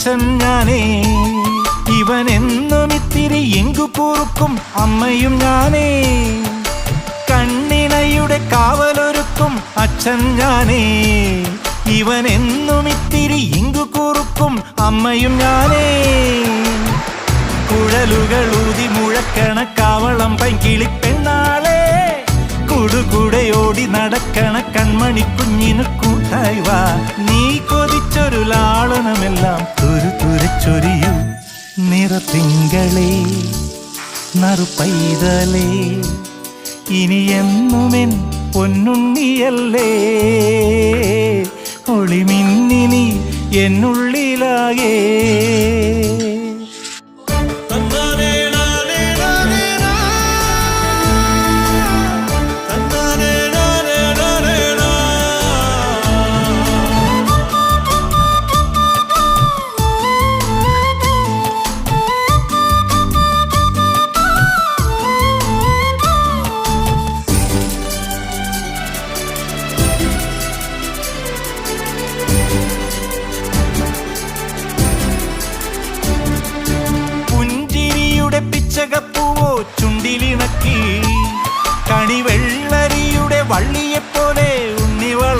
അച്ഛൻ ഞാനേ. ഇവനെന്നും ഇത്തിരി എങ്കു കുറുക്കും അമ്മയും ഞാനേ. കണ്ണിണയുടെ കാവലൊരുക്കും അച്ഛൻ ഞാനേ. ഇവനെന്നും ഇത്തിരി ഇങ്കു കുറുക്കും അമ്മയും ഞാനേ. കുഴലുകൾ ഊതി മുഴക്കണ കാവളം പൈങ്കിളിപ്പെണ്ണാളെ. കൂടുകൂടെയോടി നടക്കണ കൺമണി കുഞ്ഞിന് കൂട്ടായി വാ. നീ കൊതിച്ചൊരു ലാളനമെല്ലാം തുരുതുരച്ചൊരിയൂ. നിറത്തിങ്കളേ നറുപൈതലേ ഇനി എന്നുമെൻ പൊന്നുണ്ണിയല്ലേ. ഒളിമിന്നിനി എന്നുള്ളിലാകേ. പിച്ചകപ്പൂവോ ചുണ്ടിലിണക്കി കണിവെള്ളരിയുടെ വള്ളിയെപ്പോലെ ഉണ്ണിവള